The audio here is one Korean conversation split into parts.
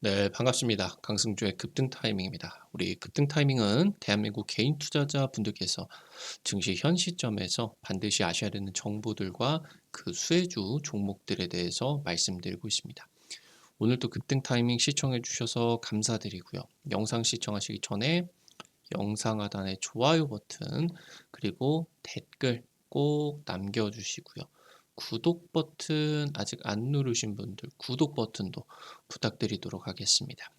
네, 반갑습니다. 강승주의 급등 타이밍입니다. 우리 급등 타이밍은 대한민국 개인 투자자 분들께서 증시 현 시점에서 반드시 아셔야 되는 정보들과 그 수혜주 종목들에 대해서 말씀드리고 있습니다. 오늘도 급등 타이밍 시청해 주셔서 감사드리고요. 영상 시청하시기 전에 영상 하단에 좋아요 버튼 그리고 댓글 꼭 남겨주시고요. 구독 버튼 아직 안 누르신 분들 구독 버튼도 부탁드리도록 하겠습니다.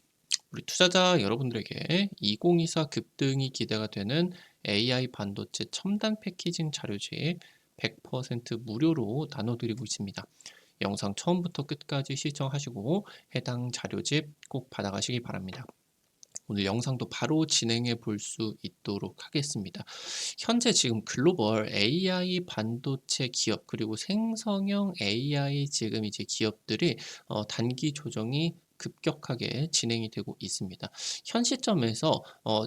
우리 투자자 여러분들에게 2024 급등이 기대가 되는 AI 반도체 첨단 패키징 자료집 100% 무료로 나눠드리고 있습니다. 영상 처음부터 끝까지 시청하시고 해당 자료집 꼭 받아가시기 바랍니다. 오늘 영상도 바로 진행해 볼 수 있도록 하겠습니다. 현재 지금 글로벌 AI 반도체 기업 그리고 생성형 AI 지금 이제 기업들이 단기 조정이 급격하게 진행이 되고 있습니다. 현 시점에서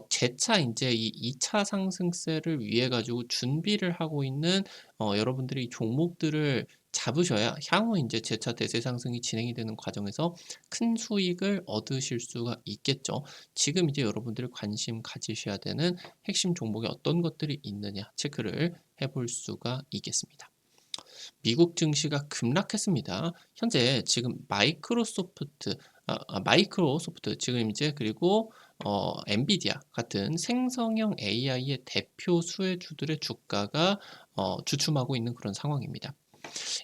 재차 이제 이 2차 상승세를 위해 가지고 준비를 하고 있는 여러분들이 종목들을 잡으셔야 향후 이제 재차 대세 상승이 진행이 되는 과정에서 큰 수익을 얻으실 수가 있겠죠. 지금 이제 여러분들이 관심 가지셔야 되는 핵심 종목이 어떤 것들이 있느냐 체크를 해볼 수가 있겠습니다. 미국 증시가 급락했습니다. 현재 지금 마이크로소프트 지금 이제 그리고 엔비디아 같은 생성형 AI의 대표 수혜주들의 주가가 주춤하고 있는 그런 상황입니다.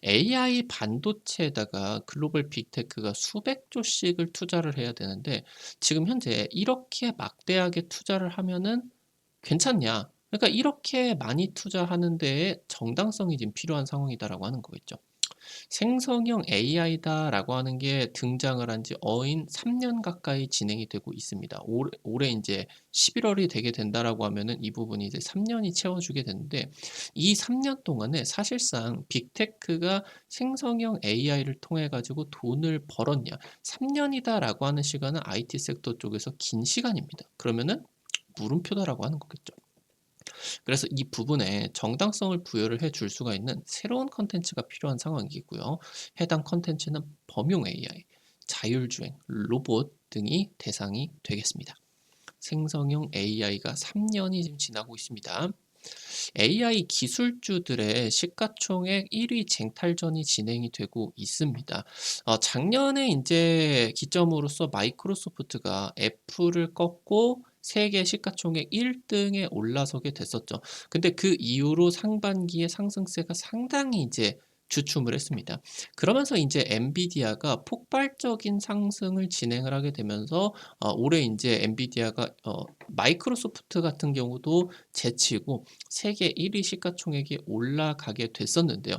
AI 반도체에다가 글로벌 빅테크가 수백 조씩을 투자를 해야 되는데 지금 현재 이렇게 막대하게 투자를 하면은 괜찮냐? 그러니까 이렇게 많이 투자하는 데에 정당성이 지금 필요한 상황이다라고 하는 거겠죠. 생성형 AI다라고 하는 게 등장을 한 지 어인 3년 가까이 진행이 되고 있습니다. 올해 이제 11월이 되게 된다라고 하면은 이 부분이 이제 3년이 채워주게 되는데 이 3년 동안에 사실상 빅테크가 생성형 AI를 통해 가지고 돈을 벌었냐? 3년이다라고 하는 시간은 IT 섹터 쪽에서 긴 시간입니다. 그러면은 물음표다라고 하는 거겠죠. 그래서 이 부분에 정당성을 부여를 해줄 수가 있는 새로운 컨텐츠가 필요한 상황이고요. 해당 컨텐츠는 범용 AI, 자율주행, 로봇 등이 대상이 되겠습니다. 생성형 AI가 3년이 지금 지나고 있습니다. AI 기술주들의 시가총액 1위 쟁탈전이 진행이 되고 있습니다. 작년에 이제 기점으로서 마이크로소프트가 애플을 꺾고 세계 시가총액 1등에 올라서게 됐었죠. 근데 그 이후로 상반기에 상승세가 상당히 이제 주춤을 했습니다. 그러면서 이제 엔비디아가 폭발적인 상승을 진행을 하게 되면서 올해 이제 엔비디아가 마이크로소프트 같은 경우도 제치고 세계 1위 시가총액이 올라가게 됐었는데요.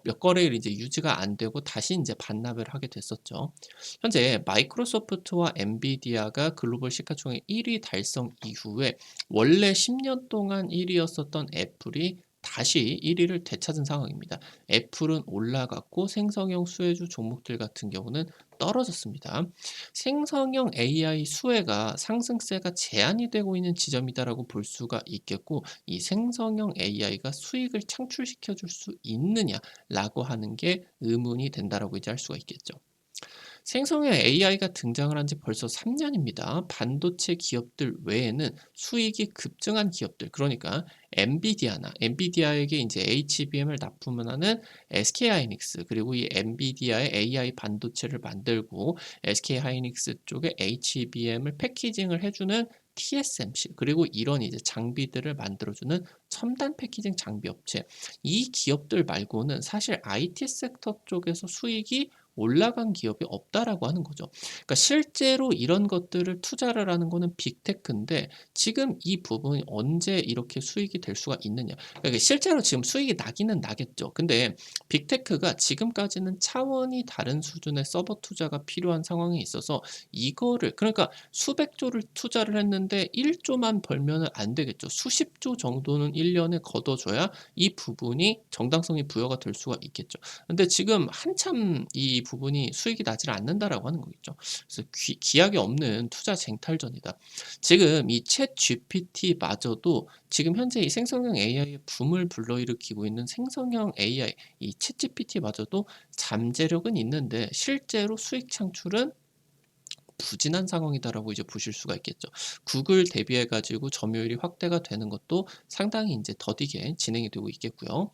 몇 거래일 이제 유지가 안 되고 다시 이제 반납을 하게 됐었죠. 현재 마이크로소프트와 엔비디아가 글로벌 시가총액 1위 달성 이후에 원래 10년 동안 1위였었던 애플이 다시 1위를 되찾은 상황입니다. 애플은 올라갔고 생성형 수혜주 종목들 같은 경우는 떨어졌습니다. 생성형 AI 수혜가 상승세가 제한이 되고 있는 지점이다라고 볼 수가 있겠고 이 생성형 AI가 수익을 창출시켜 줄 수 있느냐라고 하는 게 의문이 된다라고 이제 할 수가 있겠죠. 생성형 AI가 등장을 한 지 벌써 3년입니다. 반도체 기업들 외에는 수익이 급증한 기업들, 그러니까 엔비디아에게 이제 HBM을 납품을 하는 SK 하이닉스, 그리고 이 엔비디아의 AI 반도체를 만들고 SK 하이닉스 쪽에 HBM을 패키징을 해주는 TSMC, 그리고 이런 이제 장비들을 만들어주는 첨단 패키징 장비 업체, 이 기업들 말고는 사실 IT 섹터 쪽에서 수익이 올라간 기업이 없다라고 하는 거죠. 그러니까 실제로 이런 것들을 투자를 하는 거는 빅테크인데 지금 이 부분이 언제 이렇게 수익이 될 수가 있느냐. 그러니까 실제로 지금 수익이 나기는 나겠죠. 근데 빅테크가 지금까지는 차원이 다른 수준의 서버 투자가 필요한 상황에 있어서 이거를 그러니까 수백조를 투자를 했는데 1조만 벌면은 안 되겠죠. 수십조 정도는 1년에 걷어줘야 이 부분이 정당성이 부여가 될 수가 있겠죠. 근데 지금 한참 이 부분이 수익이 나질 않는다라고 하는 거겠죠. 그래서 기약이 없는 투자 쟁탈전이다. 지금 이 챗 GPT마저도 지금 현재 이 생성형 AI의 붐을 불러일으키고 있는 생성형 AI 이 챗 GPT마저도 잠재력은 있는데 실제로 수익 창출은 부진한 상황이다라고 이제 보실 수가 있겠죠. 구글 대비해 가지고 점유율이 확대가 되는 것도 상당히 이제 더디게 진행이 되고 있겠고요.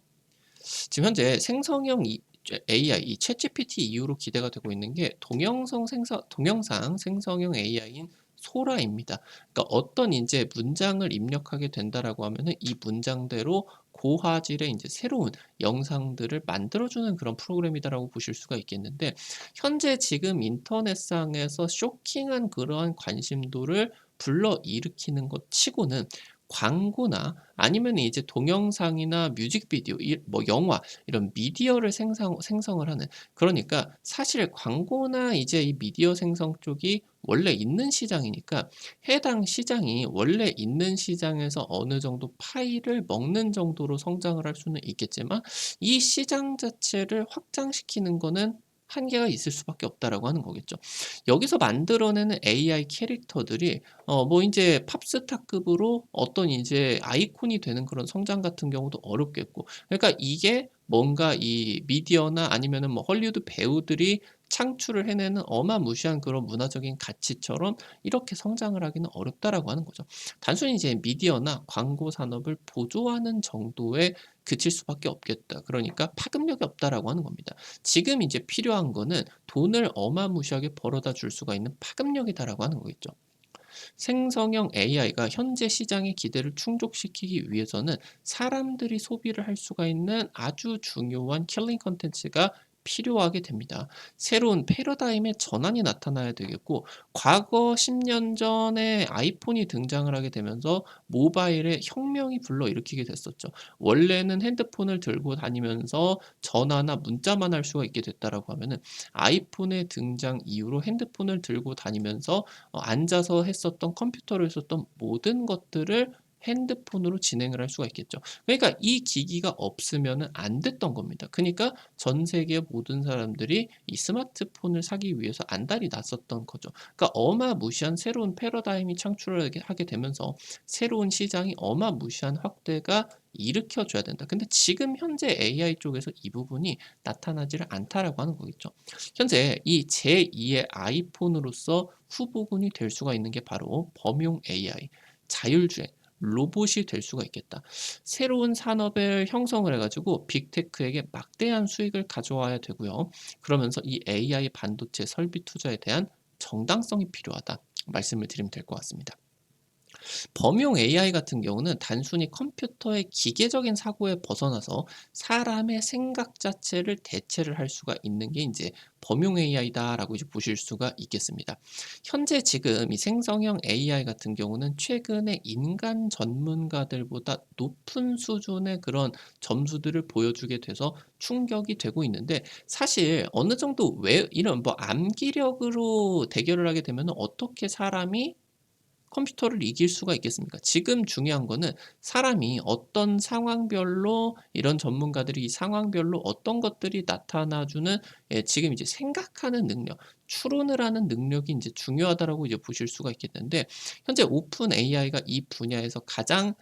지금 현재 생성형 AI 이 챗GPT 이후로 기대가 되고 있는 게 동영상 생성형 AI인 소라입니다. 그러니까 어떤 이제 문장을 입력하게 된다라고 하면은 이 문장대로 고화질의 이제 새로운 영상들을 만들어주는 그런 프로그램이다라고 보실 수가 있겠는데, 현재 지금 인터넷상에서 쇼킹한 그러한 관심도를 불러일으키는 것 치고는 광고나 아니면 이제 동영상이나 뮤직비디오, 뭐 영화 이런 미디어를 생성을 하는, 그러니까 사실 광고나 이제 이 미디어 생성 쪽이 원래 있는 시장이니까 해당 시장이 원래 있는 시장에서 어느 정도 파이를 먹는 정도로 성장을 할 수는 있겠지만 이 시장 자체를 확장시키는 거는 한계가 있을 수밖에 없다라고 하는 거겠죠. 여기서 만들어내는 AI 캐릭터들이 뭐 이제 팝스타급으로 어떤 이제 아이콘이 되는 그런 성장 같은 경우도 어렵겠고, 그러니까 이게 뭔가 이 미디어나 아니면은 뭐 헐리우드 배우들이 창출을 해내는 어마무시한 그런 문화적인 가치처럼 이렇게 성장을 하기는 어렵다라고 하는 거죠. 단순히 이제 미디어나 광고 산업을 보조하는 정도에 그칠 수밖에 없겠다. 그러니까 파급력이 없다라고 하는 겁니다. 지금 이제 필요한 거는 돈을 어마무시하게 벌어다 줄 수가 있는 파급력이다라고 하는 거겠죠. 생성형 AI가 현재 시장의 기대를 충족시키기 위해서는 사람들이 소비를 할 수가 있는 아주 중요한 킬링 컨텐츠가 필요하게 됩니다. 새로운 패러다임의 전환이 나타나야 되겠고, 과거 10년 전에 아이폰이 등장을 하게 되면서 모바일의 혁명이 불러일으키게 됐었죠. 원래는 핸드폰을 들고 다니면서 전화나 문자만 할 수가 있게 됐다라고 하면은 아이폰의 등장 이후로 핸드폰을 들고 다니면서 앉아서 했었던 컴퓨터로 했었던 모든 것들을 핸드폰으로 진행을 할 수가 있겠죠. 그러니까 이 기기가 없으면은 안 됐던 겁니다. 그러니까 전 세계 모든 사람들이 이 스마트폰을 사기 위해서 안달이 났었던 거죠. 그러니까 어마무시한 새로운 패러다임이 창출을 하게 되면서 새로운 시장이 어마무시한 확대가 일으켜줘야 된다. 근데 지금 현재 AI 쪽에서 이 부분이 나타나지를 않다라고 하는 거겠죠. 현재 이 제2의 아이폰으로서 후보군이 될 수가 있는 게 바로 범용 AI, 자율주행, 로봇이 될 수가 있겠다. 새로운 산업을 형성을 해가지고 빅테크에게 막대한 수익을 가져와야 되고요. 그러면서 이 AI 반도체 설비 투자에 대한 정당성이 필요하다. 말씀을 드리면 될 것 같습니다. 범용 AI 같은 경우는 단순히 컴퓨터의 기계적인 사고에 벗어나서 사람의 생각 자체를 대체를 할 수가 있는 게 이제 범용 AI다라고 이제 보실 수가 있겠습니다. 현재 지금 이 생성형 AI 같은 경우는 최근에 인간 전문가들보다 높은 수준의 그런 점수들을 보여주게 돼서 충격이 되고 있는데, 사실 어느 정도 왜 이런 뭐 암기력으로 대결을 하게 되면 어떻게 사람이 컴퓨터를 이길 수가 있겠습니까? 지금 중요한 거는 사람이 어떤 상황별로, 이런 전문가들이 이 상황별로 어떤 것들이 나타나주는 지금 이제 생각하는 능력, 추론을 하는 능력이 이제 중요하다라고 이제 보실 수가 있겠는데, 현재 오픈 AI가 이 분야에서 가장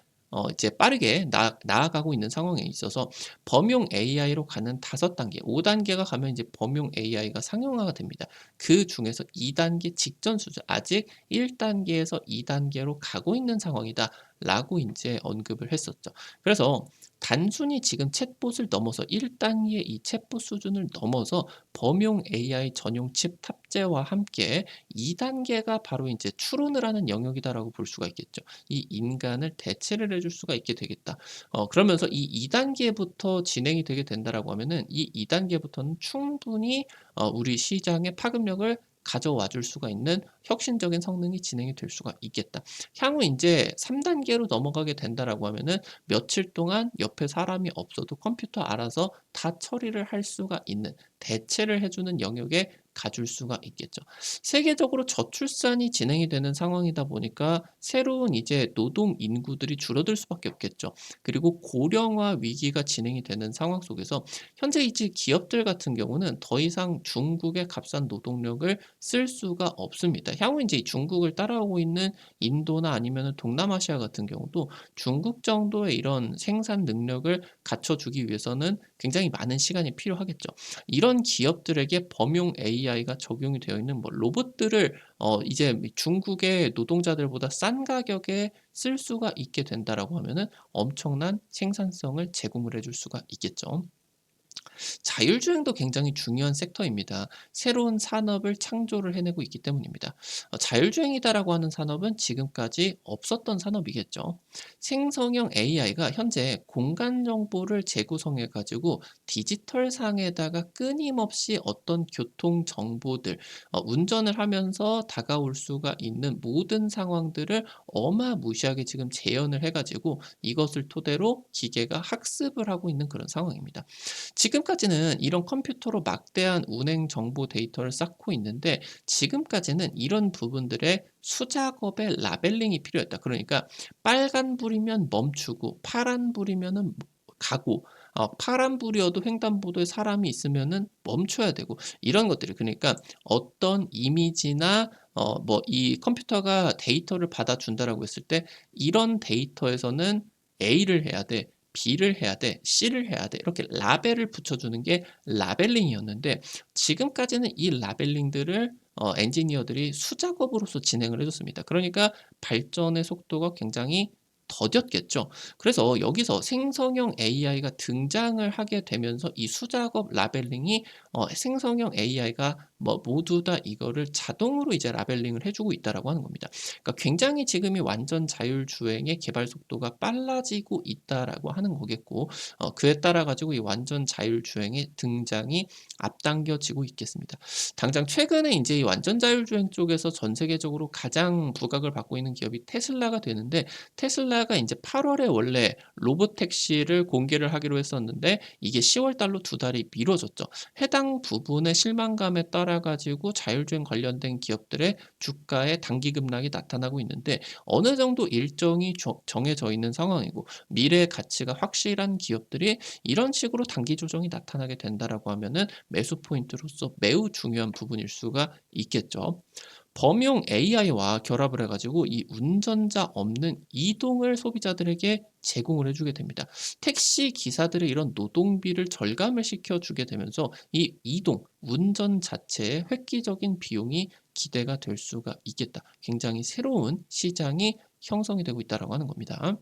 이제 빠르게 나아가고 있는 상황에 있어서 범용 AI로 가는 5단계, 5단계가 가면 이제 범용 AI가 상용화가 됩니다. 그 중에서 2단계 직전 수준, 아직 1단계에서 2단계로 가고 있는 상황이다라고 이제 언급을 했었죠. 그래서 단순히 지금 챗봇을 넘어서 1단계 이 챗봇 수준을 넘어서 범용 AI 전용 칩 탑재와 함께 2단계가 바로 이제 추론을 하는 영역이다라고 볼 수가 있겠죠. 이 인간을 대체를 해줄 수가 있게 되겠다. 그러면서 이 2단계부터 진행이 되게 된다라고 하면은 이 2단계부터는 충분히 우리 시장의 파급력을 가져와 줄 수가 있는 혁신적인 성능이 진행이 될 수가 있겠다. 향후 이제 3단계로 넘어가게 된다라고 하면은 며칠 동안 옆에 사람이 없어도 컴퓨터 알아서 다 처리를 할 수가 있는, 대체를 해주는 영역에 가줄 수가 있겠죠. 세계적으로 저출산이 진행이 되는 상황이다 보니까 새로운 이제 노동 인구들이 줄어들 수밖에 없겠죠. 그리고 고령화 위기가 진행이 되는 상황 속에서 현재 이제 기업들 같은 경우는 더 이상 중국의 값싼 노동력을 쓸 수가 없습니다. 향후 이제 중국을 따라오고 있는 인도나 아니면 동남아시아 같은 경우도 중국 정도의 이런 생산 능력을 갖춰주기 위해서는 굉장히 많은 시간이 필요하겠죠. 이런 기업들에게 범용 AI가 적용이 되어 있는 뭐 로봇들을 이제 중국의 노동자들보다 싼 가격에 쓸 수가 있게 된다라고 하면은 엄청난 생산성을 제공을 해줄 수가 있겠죠. 자율주행도 굉장히 중요한 섹터입니다. 새로운 산업을 창조를 해내고 있기 때문입니다. 자율주행이다라고 하는 산업은 지금까지 없었던 산업이겠죠. 생성형 AI가 현재 공간 정보를 재구성해 가지고 디지털 상에다가 끊임없이 어떤 교통 정보들, 운전을 하면서 다가올 수가 있는 모든 상황들을 어마무시하게 지금 재현을 해 가지고 이것을 토대로 기계가 학습을 하고 있는 그런 상황입니다. 지금까지는 이런 컴퓨터로 막대한 운행 정보 데이터를 쌓고 있는데 지금까지는 이런 부분들의 수작업의 라벨링이 필요했다. 그러니까 빨간불이면 멈추고 파란불이면은 가고 파란불이어도 횡단보도에 사람이 있으면은 멈춰야 되고 이런 것들이 그러니까 어떤 이미지나 뭐 이 컴퓨터가 데이터를 받아준다라고 했을 때 이런 데이터에서는 A를 해야 돼. B를 해야 돼, C를 해야 돼 이렇게 라벨을 붙여주는 게 라벨링이었는데 지금까지는 이 라벨링들을 엔지니어들이 수작업으로서 진행을 해줬습니다. 그러니까 발전의 속도가 굉장히 더뎠겠죠. 그래서 여기서 생성형 AI가 등장을 하게 되면서 이 수작업 라벨링이 생성형 AI가 뭐 모두 다 이거를 자동으로 이제 라벨링을 해주고 있다라고 하는 겁니다. 그러니까 굉장히 지금이 완전 자율주행의 개발 속도가 빨라지고 있다라고 하는 거겠고 그에 따라 가지고 이 완전 자율주행의 등장이 앞당겨지고 있겠습니다. 당장 최근에 이제 이 완전 자율주행 쪽에서 전 세계적으로 가장 부각을 받고 있는 기업이 테슬라가 되는데 테슬라가 이제 8월에 원래 로봇 택시를 공개를 하기로 했었는데 이게 10월 달로 2달이 미뤄졌죠. 해당 부분의 실망감에 따라 가지고 자율주행 관련된 기업들의 주가에 단기 급락이 나타나고 있는데 어느 정도 일정이 정해져 있는 상황이고 미래의 가치가 확실한 기업들이 이런 식으로 단기 조정이 나타나게 된다라고 하면은 매수 포인트로서 매우 중요한 부분일 수가 있겠죠. 범용 AI와 결합을 해가지고 이 운전자 없는 이동을 소비자들에게 제공을 해주게 됩니다. 택시 기사들의 이런 노동비를 절감을 시켜주게 되면서 이 이동, 운전 자체의 획기적인 비용이 기대가 될 수가 있겠다. 굉장히 새로운 시장이 형성이 되고 있다고 하는 겁니다.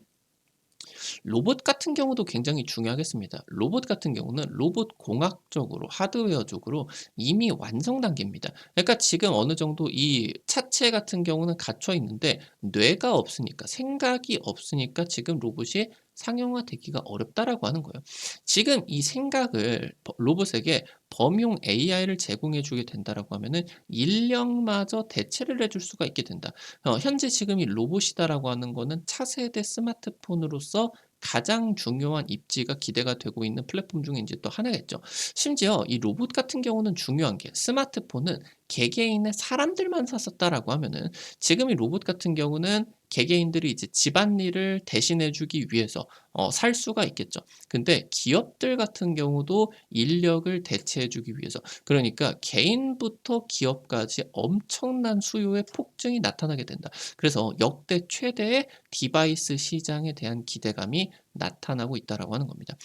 로봇 같은 경우도 굉장히 중요하겠습니다. 로봇 같은 경우는 로봇 공학적으로 하드웨어적으로 이미 완성 단계입니다. 그러니까 지금 어느 정도 이 차체 같은 경우는 갖춰 있는데 뇌가 없으니까 생각이 없으니까 지금 로봇이 상용화되기가 어렵다라고 하는 거예요. 지금 이 생각을 로봇에게 범용 AI를 제공해 주게 된다라고 하면은 인력마저 대체를 해줄 수가 있게 된다. 현재 지금 이 로봇이다라고 하는 거는 차세대 스마트폰으로서 가장 중요한 입지가 기대가 되고 있는 플랫폼 중에 이제 또 하나겠죠. 심지어 이 로봇 같은 경우는 중요한 게 스마트폰은 개개인의 사람들만 샀었다라고 하면은 지금 이 로봇 같은 경우는 개개인들이 이제 집안일을 대신해 주기 위해서 살 수가 있겠죠. 근데 기업들 같은 경우도 인력을 대체해 주기 위해서 그러니까 개인부터 기업까지 엄청난 수요의 폭증이 나타나게 된다. 그래서 역대 최대의 디바이스 시장에 대한 기대감이 나타나고 있다라고 하는 겁니다.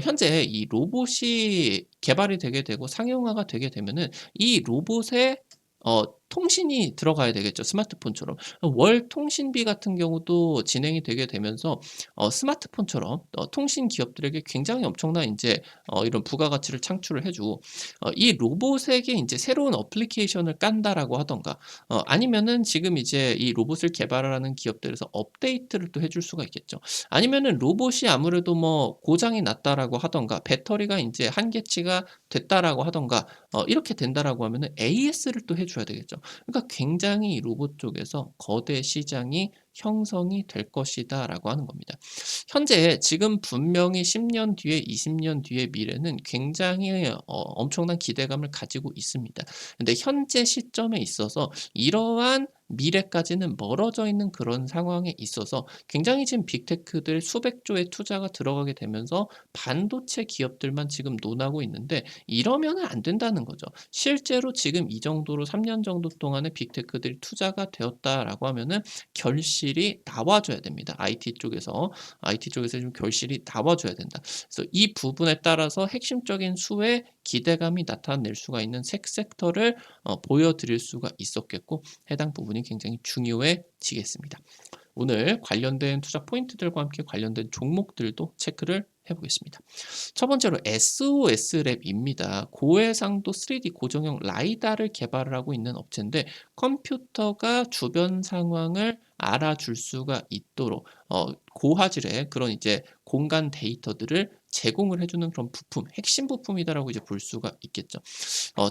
현재 이 로봇이 개발이 되게 되고 상용화가 되게 되면은 이 로봇에 통신이 들어가야 되겠죠. 스마트폰처럼. 월 통신비 같은 경우도 진행이 되게 되면서 스마트폰처럼 통신 기업들에게 굉장히 엄청난 이제 이런 부가가치를 창출을 해주고 이 로봇에게 이제 새로운 어플리케이션을 깐다라고 하던가 아니면은 지금 이제 이 로봇을 개발하는 기업들에서 업데이트를 또 해줄 수가 있겠죠. 아니면은 로봇이 아무래도 뭐 고장이 났다라고 하던가 배터리가 이제 한계치가 됐다라고 하던가 이렇게 된다라고 하면은 AS를 또 해줘야 되겠죠. 그러니까 굉장히 로봇 쪽에서 거대 시장이 형성이 될 것이다라고 하는 겁니다. 현재 지금 분명히 10년 뒤에 20년 뒤의 미래는 굉장히 엄청난 기대감을 가지고 있습니다. 근데 현재 시점에 있어서 이러한 미래까지는 멀어져 있는 그런 상황에 있어서 굉장히 지금 빅테크들 수백 조의 투자가 들어가게 되면서 반도체 기업들만 지금 논하고 있는데 이러면은 안 된다는 거죠. 실제로 지금 이 정도로 3년 정도 동안에 빅테크들이 투자가 되었다라고 하면은 결실이 나와줘야 됩니다. IT 쪽에서 좀 결실이 나와줘야 된다. 그래서 이 부분에 따라서 핵심적인 수의 기대감이 나타낼 수가 있는 색 섹터를 보여드릴 수가 있었겠고 해당 부분이 굉장히 중요해지겠습니다. 오늘 관련된 투자 포인트들과 함께 관련된 종목들도 체크를 해보겠습니다. 첫 번째로 SOS랩입니다. 고해상도 3D 고정형 라이다를 개발을 하고 있는 업체인데 컴퓨터가 주변 상황을 알아줄 수가 있도록 고화질의 그런 이제 공간 데이터들을 제공을 해주는 그런 부품, 핵심 부품이다라고 이제 볼 수가 있겠죠.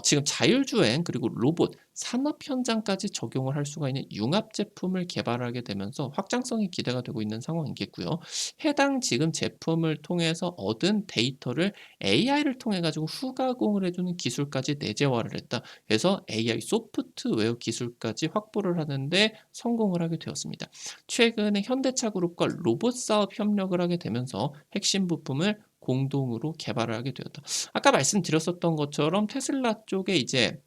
지금 자율주행 그리고 로봇, 산업 현장까지 적용을 할 수가 있는 융합 제품을 개발하게 되면서 확장성이 기대가 되고 있는 상황이겠고요. 해당 지금 제품을 통해서 얻은 데이터를 AI를 통해 가지고 후가공을 해주는 기술까지 내재화를 했다. 그래서 AI 소프트웨어 기술까지 확보를 하는데 성공을 하게 되었습니다. 최근에 현대차 그룹과 로봇 사업 협력을 하게 되면서 핵심 부품을 공동으로 개발을 하게 되었다. 아까 말씀드렸었던 것처럼 테슬라 쪽에 이제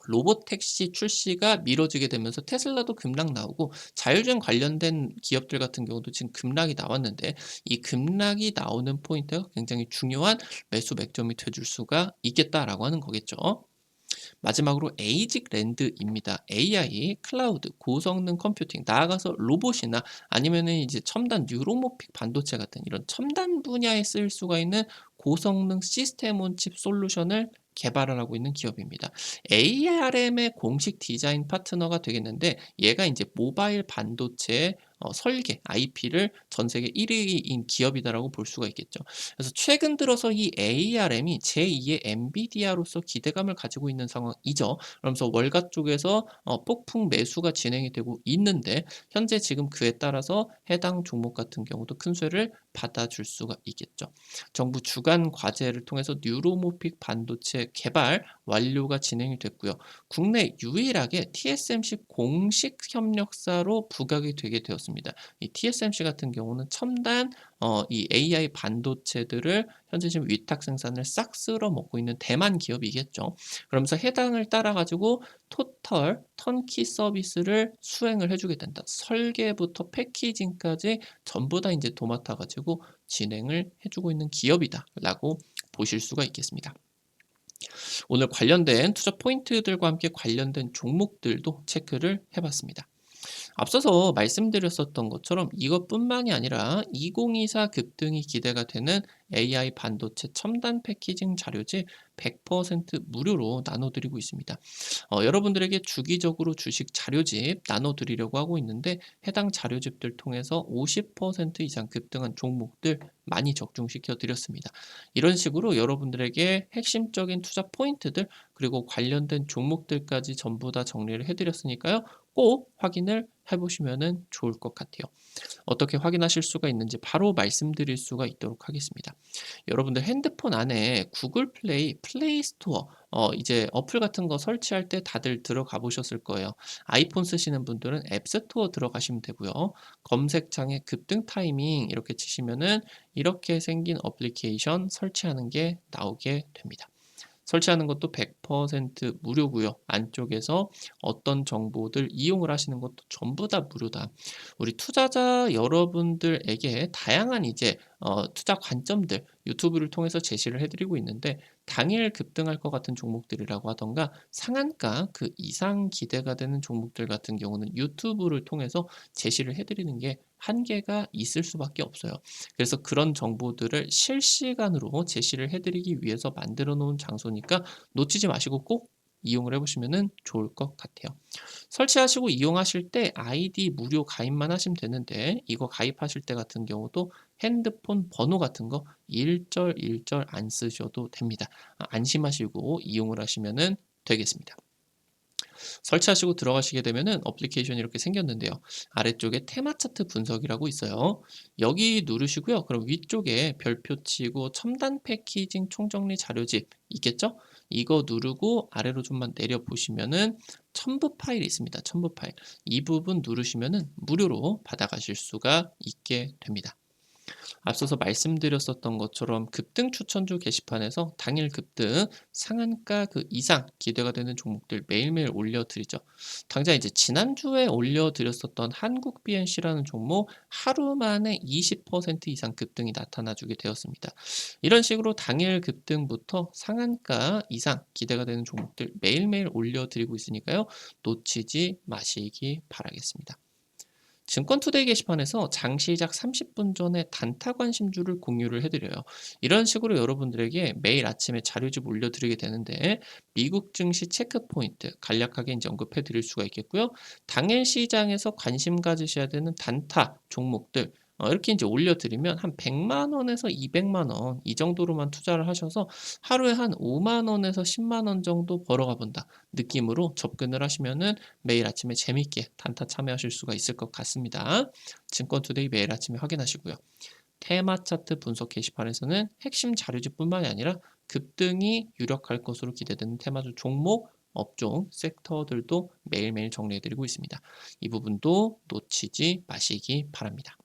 로봇 택시 출시가 미뤄지게 되면서 테슬라도 급락 나오고 자율주행 관련된 기업들 같은 경우도 지금 급락이 나왔는데 이 급락이 나오는 포인트가 굉장히 중요한 매수 맥점이 돼줄 수가 있겠다라고 하는 거겠죠. 마지막으로 에이직 랜드입니다. AI, 클라우드, 고성능 컴퓨팅, 나아가서 로봇이나 아니면은 이제 첨단 뉴로모픽 반도체 같은 이런 첨단 분야에 쓰일 수가 있는 고성능 시스템 온 칩 솔루션을 개발을 하고 있는 기업입니다. ARM의 공식 디자인 파트너가 되겠는데 얘가 이제 모바일 반도체 설계 IP를 전 세계 1위인 기업이다라고 볼 수가 있겠죠. 그래서 최근 들어서 이 ARM이 제2의 엔비디아로서 기대감을 가지고 있는 상황이죠. 그러면서 월가 쪽에서 폭풍 매수가 진행이 되고 있는데 현재 지금 그에 따라서 해당 종목 같은 경우도 큰 수혜를 받아줄 수가 있겠죠. 정부 주간 과제를 통해서 뉴로모픽 반도체 개발 완료가 진행이 됐고요. 국내 유일하게 TSMC 공식 협력사로 부각이 되게 되었습니다. 이 TSMC 같은 경우는 첨단 이 AI 반도체들을 현재 지금 위탁 생산을 싹 쓸어 먹고 있는 대만 기업이겠죠. 그러면서 해당을 따라 가지고 토털 턴키 서비스를 수행을 해주게 된다. 설계부터 패키징까지 전부 다 이제 도맡아 가지고 진행을 해주고 있는 기업이다라고 보실 수가 있겠습니다. 오늘 관련된 투자 포인트들과 함께 관련된 종목들도 체크를 해봤습니다. 앞서서 말씀드렸었던 것처럼 이것뿐만이 아니라 2024 급등이 기대가 되는 AI 반도체 첨단 패키징 자료집 100% 무료로 나눠드리고 있습니다. 여러분들에게 주기적으로 주식 자료집 나눠드리려고 하고 있는데 해당 자료집들 통해서 50% 이상 급등한 종목들 많이 적중시켜 드렸습니다. 이런 식으로 여러분들에게 핵심적인 투자 포인트들 그리고 관련된 종목들까지 전부 다 정리를 해드렸으니까요. 꼭 확인을 해보시면 좋을 것 같아요. 어떻게 확인하실 수가 있는지 바로 말씀드릴 수가 있도록 하겠습니다. 여러분들 핸드폰 안에 구글 플레이 스토어 이제 어플 같은 거 설치할 때 다들 들어가 보셨을 거예요. 아이폰 쓰시는 분들은 앱 스토어 들어가시면 되고요. 검색창에 급등 타이밍 이렇게 치시면은 이렇게 생긴 어플리케이션 설치하는 게 나오게 됩니다. 설치하는 것도 100% 무료고요. 안쪽에서 어떤 정보들 이용을 하시는 것도 전부 다 무료다. 우리 투자자 여러분들에게 다양한 이제 투자 관점들 유튜브를 통해서 제시를 해드리고 있는데 당일 급등할 것 같은 종목들이라고 하던가 상한가 그 이상 기대가 되는 종목들 같은 경우는 유튜브를 통해서 제시를 해드리는 게 한계가 있을 수밖에 없어요. 그래서 그런 정보들을 실시간으로 제시를 해드리기 위해서 만들어 놓은 장소니까 놓치지 마시고 꼭 이용을 해보시면 좋을 것 같아요. 설치하시고 이용하실 때 아이디 무료 가입만 하시면 되는데 이거 가입하실 때 같은 경우도 핸드폰 번호 같은 거 일절 안 쓰셔도 됩니다. 안심하시고 이용을 하시면 되겠습니다. 설치하시고 들어가시게 되면은 어플리케이션이 이렇게 생겼는데요. 아래쪽에 테마 차트 분석이라고 있어요. 여기 누르시고요. 그럼 위쪽에 별표 치고 첨단 패키징 총정리 자료집 있겠죠? 이거 누르고 아래로 좀만 내려 보시면은 첨부 파일이 있습니다. 첨부 파일. 이 부분 누르시면은 무료로 받아가실 수가 있게 됩니다. 앞서서 말씀드렸었던 것처럼 급등 추천주 게시판에서 당일 급등 상한가 그 이상 기대가 되는 종목들 매일매일 올려드리죠. 당장 이제 지난주에 올려드렸었던 한국 BNC라는 종목 하루 만에 20% 이상 급등이 나타나주게 되었습니다. 이런 식으로 당일 급등부터 상한가 이상 기대가 되는 종목들 매일매일 올려드리고 있으니까요. 놓치지 마시기 바라겠습니다. 증권투데이 게시판에서 장 시작 30분 전에 단타 관심주를 공유를 해드려요. 이런 식으로 여러분들에게 매일 아침에 자료집 올려드리게 되는데 미국 증시 체크포인트 간략하게 이제 언급해드릴 수가 있겠고요. 당일 시장에서 관심 가지셔야 되는 단타 종목들 이렇게 이제 올려드리면 한 100만 원에서 200만 원 이 정도로만 투자를 하셔서 하루에 한 5만 원에서 10만 원 정도 벌어가 본다 느낌으로 접근을 하시면은 매일 아침에 재밌게 단타 참여하실 수가 있을 것 같습니다. 증권투데이 매일 아침에 확인하시고요. 테마 차트 분석 게시판에서는 핵심 자료집뿐만이 아니라 급등이 유력할 것으로 기대되는 테마주 종목, 업종, 섹터들도 매일매일 정리해드리고 있습니다. 이 부분도 놓치지 마시기 바랍니다.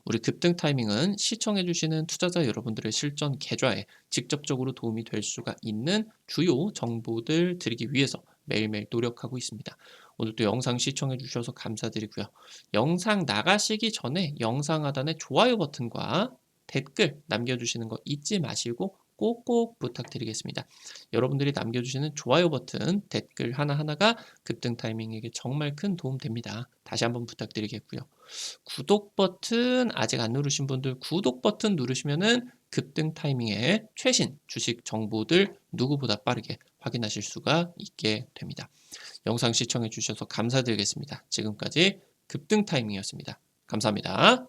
우리 급등 타이밍은 시청해주시는 투자자 여러분들의 실전 계좌에 직접적으로 도움이 될 수가 있는 주요 정보들 드리기 위해서 매일매일 노력하고 있습니다. 오늘도 영상 시청해주셔서 감사드리고요. 영상 나가시기 전에 영상 하단에 좋아요 버튼과 댓글 남겨주시는 거 잊지 마시고 꼭꼭 부탁드리겠습니다. 여러분들이 남겨주시는 좋아요 버튼, 댓글 하나하나가 급등 타이밍에게 정말 큰 도움 됩니다. 다시 한번 부탁드리겠고요. 구독 버튼 아직 안 누르신 분들 구독 버튼 누르시면은 급등 타이밍에 최신 주식 정보들 누구보다 빠르게 확인하실 수가 있게 됩니다. 영상 시청해 주셔서 감사드리겠습니다. 지금까지 급등 타이밍이었습니다. 감사합니다.